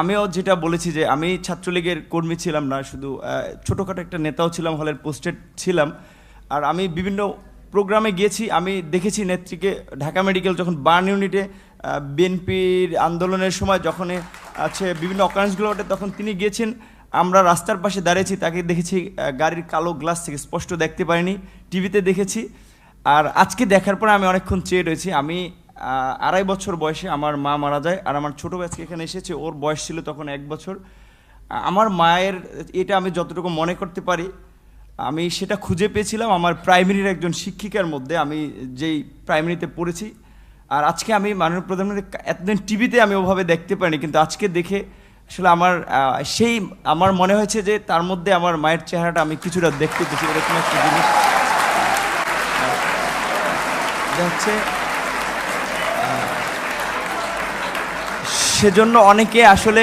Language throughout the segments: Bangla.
আমিও যেটা বলেছি যে আমি ছাত্রলীগের কর্মী ছিলাম না, শুধু ছোটোখাটো একটা নেতাও ছিলাম, হলের পোস্টেড ছিলাম। আর আমি বিভিন্ন প্রোগ্রামে গিয়েছি, আমি দেখেছি নেত্রীকে ঢাকা মেডিকেল যখন বার্ন ইউনিটে বিএনপির আন্দোলনের সময় যখন আছে বিভিন্ন অকারেন্সগুলো ওঠে তখন তিনি গিয়েছেন। আমরা রাস্তার পাশে দাঁড়িয়েছি, তাকে দেখেছি গাড়ির কালো গ্লাস থেকে স্পষ্ট দেখতে পারিনি, টিভিতে দেখেছি। আর আজকে দেখার পরে আমি অনেকক্ষণ চেয়ে রয়েছি। আমি 2.5 বছর বয়সে আমার মা মারা যায়, আর আমার ছোটো আজকে এখানে এসেছে, ওর বয়স ছিল তখন 1 বছর। আমার মায়ের এটা আমি যতটুকু মনে করতে পারি আমি সেটা খুঁজে পেয়েছিলাম আমার প্রাইমারির একজন শিক্ষিকার মধ্যে, আমি যেই প্রাইমারিতে পড়েছি। আর আজকে আমি মাননীয় প্রধানমন্ত্রী এতদিন টিভিতে আমি ওভাবে দেখতে পারিনি, কিন্তু আজকে দেখে আসলে আমার আমার মনে হয়েছে যে তার মধ্যে আমার মায়ের চেহারাটা আমি কিছুটা দেখতে পেয়েছি, এরকম একটা জিনিস হচ্ছে। সেজন্য অনেকে আসলে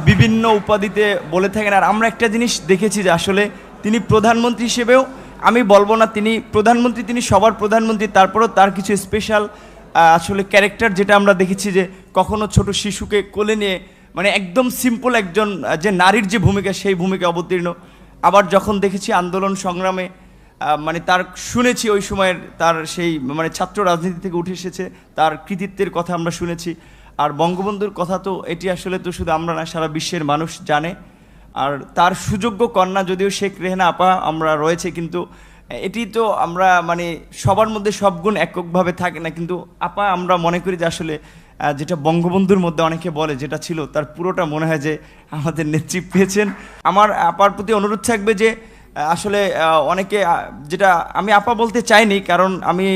বিভিন্ন উপাধিতে বলে থাকেন। আর আমরা একটা জিনিস দেখেছি যে আসলে তিনি প্রধানমন্ত্রী হিসেবেও, আমি বলবো না তিনি প্রধানমন্ত্রী, তিনি সবার প্রধানমন্ত্রী, তারপরেও তার কিছু স্পেশাল আসলে ক্যারেক্টার যেটা আমরা দেখেছি যে কখনো ছোট শিশুকে কোলে নিয়ে মানে একদম সিম্পল একজন যে নারীর যে ভূমিকা সেই ভূমিকা অবতীর্ণ। আবার যখন দেখেছি আন্দোলন সংগ্রামে মানে তার শুনেছি ওই সময়ের তার সেই মানে ছাত্র রাজনীতি থেকে উঠে এসেছে, তার কৃতিত্বের কথা আমরা শুনেছি। আর বঙ্গবন্ধুর কথা তো এটি আসলে তো শুধু আমরা না, সারা বিশ্বের মানুষ জানে। আর তার সুযোগ্য কন্যা যদিও শেখ রেহেনা আপা আমরা রয়েছে, কিন্তু এটি তো আমরা মানে সবার মধ্যে সব গুণ এককভাবে থাকে না, কিন্তু আপা আমরা মনে করি যে আসলে যেটা বঙ্গবন্ধুর মধ্যে অনেকে বলে যেটা ছিল তার পুরোটা মনে হয় যে আমাদের নেত্রী পেয়েছেন। আমার আপার প্রতি অনুরোধ থাকবে যে আসলে অনেকে যেটা আমি আপা বলতে চাইনি, কারণ আমি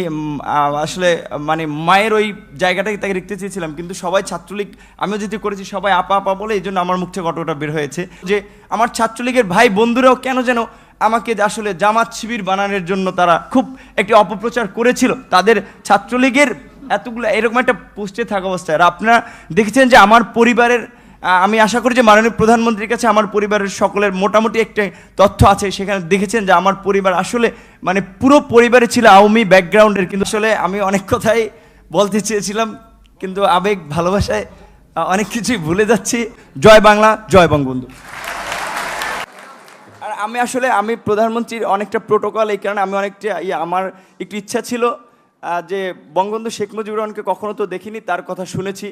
আসলে মানে মায়ের ওই জায়গাটাকে তাকে দেখতে চেয়েছিলাম, কিন্তু সবাই ছাত্রলীগ আমিও যেতে করেছি সবাই আপা আপা বলে, এই জন্য আমার মুখ থেকে ঘটনাটা বের হয়েছে যে আমার ছাত্রলীগের ভাই বন্ধুরাও কেন যেন আমাকে আসলে জামাত শিবির বানানোর জন্য তারা খুব একটি অপপ্রচার করেছিল তাদের ছাত্রলীগের এতগুলো এরকম একটা পোস্টে থাকা অবস্থায়। আর আপনারা দেখেছেন যে আমার পরিবারের আমি আশা করি যে মাননীয় প্রধানমন্ত্রীর কাছে আমার পরিবারের সকলের মোটামুটি একটা তথ্য আছে, সেখানে দেখেছেন যে আমার পরিবার আসলে মানে পুরো পরিবারে ছিল আওয়ামী ব্যাকগ্রাউন্ডের। কিন্তু আসলে আমি অনেক কথাই বলতে চেয়েছিলাম, কিন্তু আবেগ ভালোবাসায় অনেক কিছুই ভুলে যাচ্ছি। জয় বাংলা, জয় বঙ্গবন্ধু। আর আমি প্রধানমন্ত্রীর অনেকটা প্রোটোকল, এই কারণে আমি অনেকটা আমার একটু ইচ্ছা ছিল যে বঙ্গবন্ধু শেখ মুজিবুর রহমানকে কখনো তো দেখিনি, তার কথা শুনেছি।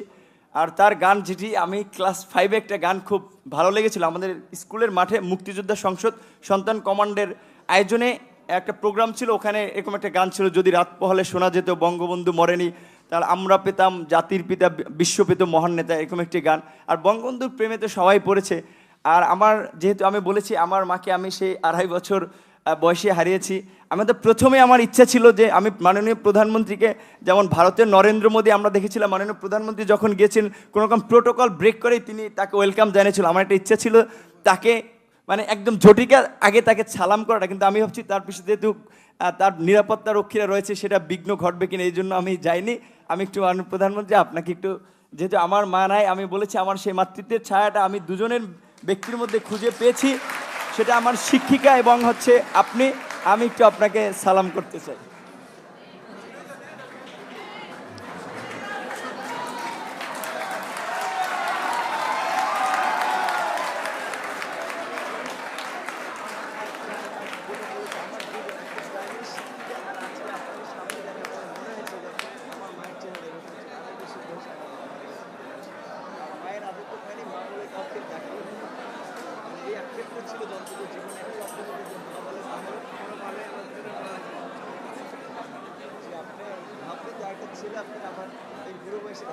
আর তার গান যেটি আমি ক্লাস 5-এ একটা গান খুব ভালো লেগেছিল, আমাদের স্কুলের মাঠে মুক্তিযোদ্ধা সংসদ সন্তান কমান্ডের আয়োজনে একটা প্রোগ্রাম ছিল, ওখানে এরকম একটা গান ছিল, যদি রাত পোহালে শোনা যেত বঙ্গবন্ধু মরেনি, তাহলে আমরা পেতাম জাতির পিতা বিশ্ব পেত মহান নেতা, এরকম একটি গান। আর বঙ্গবন্ধুর প্রেমে তো সবাই পড়েছে। আর আমার যেহেতু আমি বলেছি আমার মাকে আমি সেই 2.5 বছর বয়সে হারিয়েছি, আমাদের প্রথমে আমার ইচ্ছা ছিল যে আমি মাননীয় প্রধানমন্ত্রীকে, যেমন ভারতের নরেন্দ্র মোদী আমরা দেখেছিলাম মাননীয় প্রধানমন্ত্রী যখন গিয়েছেন কোনো রকম প্রোটোকল ব্রেক করেই তিনি তাকে ওয়েলকাম জানিয়েছিল, আমার একটা ইচ্ছা ছিল তাকে মানে একদম ঝটিকা আগে তাকে সালাম করাটা। কিন্তু আমি ভাবছি তার পিছনে যেহেতু তার নিরাপত্তা রক্ষীরা রয়েছে সেটা বিঘ্ন ঘটবে কিনা, এই জন্য আমি যাইনি। আমি একটু মাননীয় প্রধানমন্ত্রী আপনাকে একটু, যেহেতু আমার মা নাই, আমি বলেছি আমার সেই মাতৃত্বের ছায়াটা আমি দুজনের ব্যক্তির মধ্যে খুঁজে পেয়েছি, সেটা আমার শিক্ষিকা এবং হচ্ছে আপনি। আমি একটু আপনাকে সালাম করতে চাই। ছিল আপনি আমার এই গুরু বয়সে